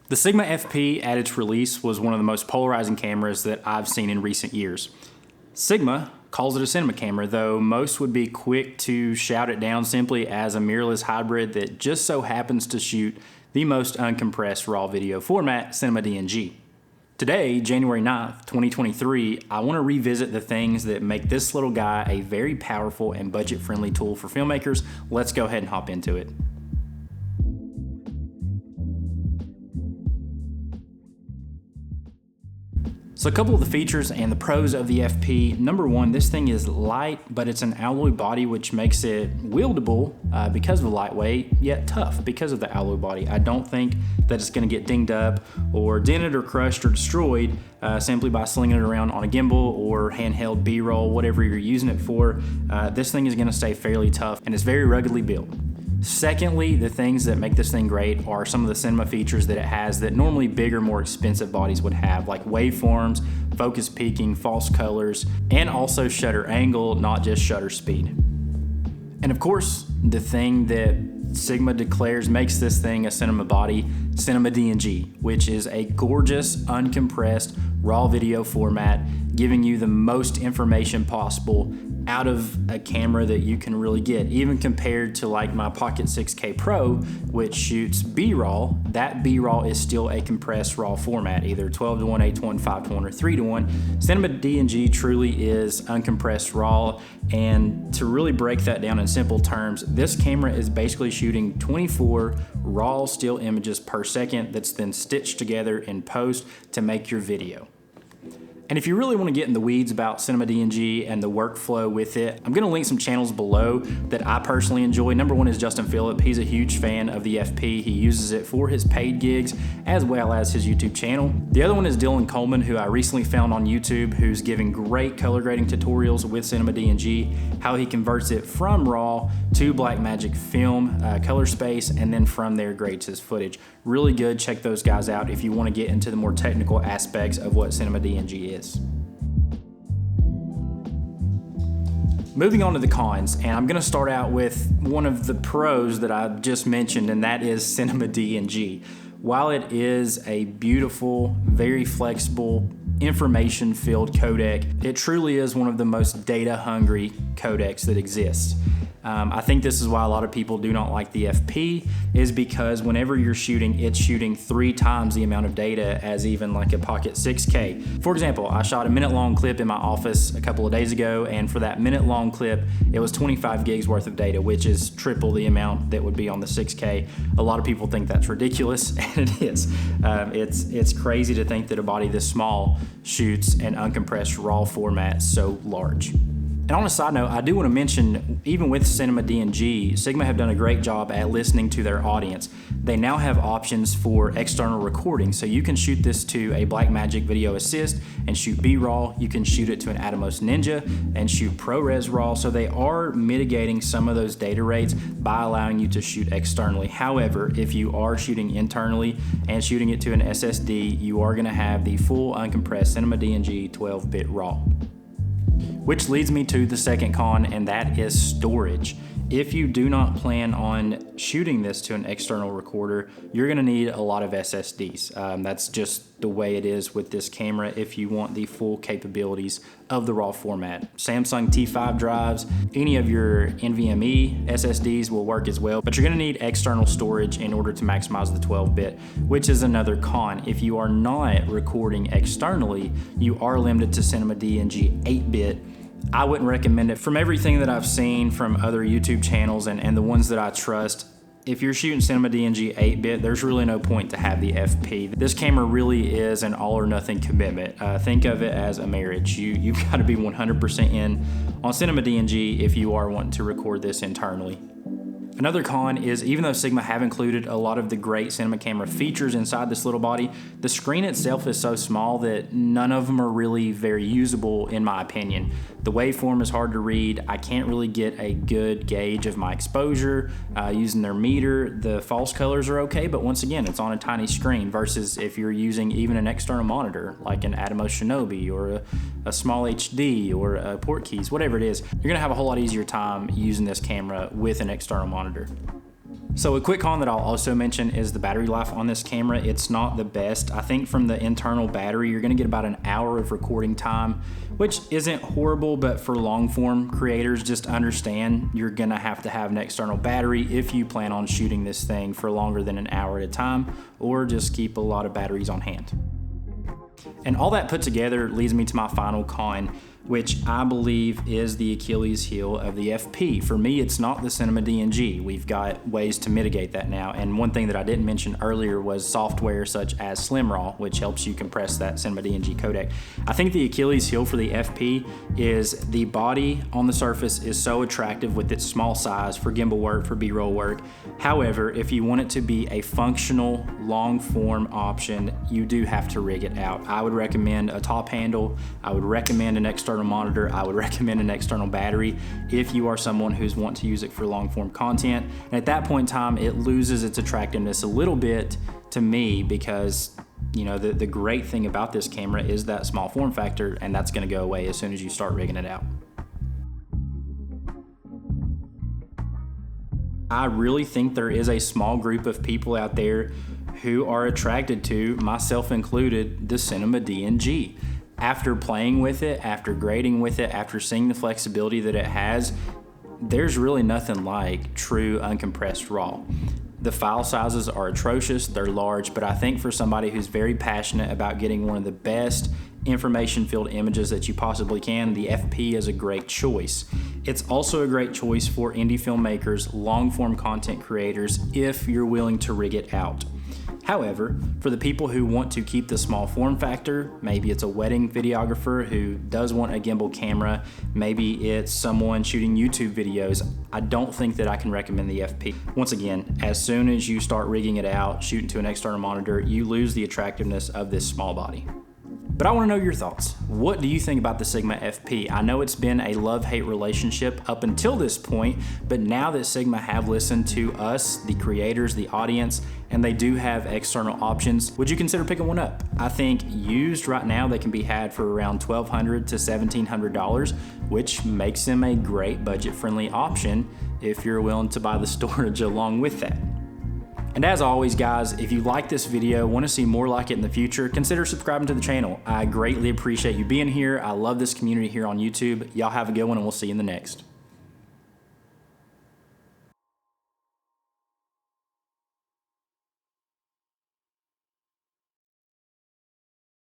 The Sigma FP at its release was one of the most polarizing cameras that I've seen in recent years. Sigma calls it a cinema camera, though most would be quick to shout it down simply as a mirrorless hybrid that just so happens to shoot the most uncompressed raw video format, Cinema DNG. Today, January 9th, 2023, I want to revisit the things that make this little guy a very powerful and budget-friendly tool for filmmakers. Let's go ahead and hop into it. So a couple of the features and the pros of the FP. Number one, this thing is light, but it's an alloy body, which makes it wieldable because of the lightweight, yet tough because of the alloy body. I don't think that it's gonna get dinged up or dented or crushed or destroyed simply by slinging it around on a gimbal or handheld B-roll, whatever you're using it for. This thing is gonna stay fairly tough and it's very ruggedly built. Secondly, the things that make this thing great are some of the cinema features that it has that normally bigger, more expensive bodies would have, like waveforms, focus peaking, false colors, and also shutter angle, not just shutter speed. And of course, the thing that Sigma declares makes this thing a cinema body, Cinema DNG, which is a gorgeous, uncompressed, raw video format, giving you the most information possible out of a camera that you can really get. Even compared to like my Pocket 6K Pro, which shoots B-raw, that B-raw is still a compressed raw format, either 12:1, 8:1, 5:1, or 3:1. Cinema DNG truly is uncompressed raw, and to really break that down in simple terms, this camera is basically shooting 24 raw still images per second that's then stitched together in post to make your video. And if you really want to get in the weeds about Cinema DNG and the workflow with it, I'm going to link some channels below that I personally enjoy. Number one is Justin Phillip. He's a huge fan of the FP. He uses it for his paid gigs as well as his YouTube channel. The other one is Dylan Coleman, who I recently found on YouTube, who's giving great color grading tutorials with Cinema DNG, how he converts it from RAW to Blackmagic film, color space, and then from there grades his footage. Really good. Check those guys out if you want to get into the more technical aspects of what Cinema DNG is. Moving on to the cons, and I'm going to start out with one of the pros that I just mentioned, and that is Cinema DNG. While it is a beautiful, very flexible, information-filled codec, it truly is one of the most data-hungry codecs that exists. I think this is why a lot of people do not like the FP, is because whenever you're shooting, it's shooting 3 times the amount of data as even like a Pocket 6K. For example, I shot a minute-long clip in my office a couple of days ago, and for that minute-long clip, it was 25 gigs worth of data, which is triple the amount that would be on the 6K. A lot of people think that's ridiculous, and it is. It's crazy to think that a body this small shoots an uncompressed RAW format so large. And on a side note, I do want to mention, even with Cinema DNG, Sigma have done a great job at listening to their audience. They now have options for external recording, so you can shoot this to a Blackmagic Video Assist and shoot B-RAW. You can shoot it to an Atomos Ninja and shoot ProRes RAW, so they are mitigating some of those data rates by allowing you to shoot externally. However, if you are shooting internally and shooting it to an SSD, you are going to have the full uncompressed Cinema DNG 12-bit RAW. Which leads me to the second con, and that is storage. If you do not plan on shooting this to an external recorder, you're going to need a lot of SSDs. That's just the way it is with this camera if you want the full capabilities of the RAW format. Samsung T5 drives, any of your NVMe SSDs will work as well, but you're going to need external storage in order to maximize the 12-bit, which is another con. If you are not recording externally, you are limited to Cinema DNG 8-bit. I wouldn't recommend it. From everything that I've seen from other YouTube channels and the ones that I trust, if you're shooting Cinema DNG 8-bit, there's really no point to have the FP. This camera really is an all or nothing commitment. Think of it as a marriage. You've got to be 100% in on Cinema DNG if you are wanting to record this internally. Another con is, even though Sigma have included a lot of the great cinema camera features inside this little body, the screen itself is so small that none of them are really very usable in my opinion. The waveform is hard to read. I can't really get a good gauge of my exposure using their meter. The false colors are okay, but once again, it's on a tiny screen versus if you're using even an external monitor like an Atomos Shinobi or a small HD or a port keys, whatever it is, you're gonna have a whole lot easier time using this camera with an external monitor. So a quick con that I'll also mention is the battery life on this camera. It's not the best. I think from the internal battery, you're gonna get about an hour of recording time, which isn't horrible, but for long form creators, just understand you're gonna have to have an external battery if you plan on shooting this thing for longer than an hour at a time, or just keep a lot of batteries on hand. And all that put together leads me to my final con, which I believe is the Achilles heel of the FP. For me, it's not the Cinema DNG. We've got ways to mitigate that now. And one thing that I didn't mention earlier was software such as SlimRAW, which helps you compress that Cinema DNG codec. I think the Achilles heel for the FP is the body on the surface is so attractive with its small size for gimbal work, for B-roll work. However, if you want it to be a functional, long form option, you do have to rig it out. I would recommend a top handle. I would recommend an external monitor. I would recommend an external battery if you are someone who's want to use it for long form content. And at that point in time, it loses its attractiveness a little bit to me because, you know, the great thing about this camera is that small form factor, and that's gonna go away as soon as you start rigging it out. I really think there is a small group of people out there who are attracted to, myself included, the Cinema DNG. After playing with it, after grading with it, after seeing the flexibility that it has, there's really nothing like true uncompressed RAW. The file sizes are atrocious, they're large, but I think for somebody who's very passionate about getting one of the best information-filled images that you possibly can, the FP is a great choice. It's also a great choice for indie filmmakers, long-form content creators, if you're willing to rig it out. However, for the people who want to keep the small form factor, maybe it's a wedding videographer who does want a gimbal camera, maybe it's someone shooting YouTube videos, I don't think that I can recommend the FP. Once again, as soon as you start rigging it out, shooting to an external monitor, you lose the attractiveness of this small body. But I want to know your thoughts. What do you think about the Sigma FP? I know it's been a love-hate relationship up until this point, but now that Sigma have listened to us, the creators, the audience, and they do have external options, would you consider picking one up? I think used right now, they can be had for around $1,200 to $1,700, which makes them a great budget-friendly option if you're willing to buy the storage along with that. And as always, guys, if you like this video, want to see more like it in the future, consider subscribing to the channel. I greatly appreciate you being here. I love this community here on YouTube. Y'all have a good one, and we'll see you in the next.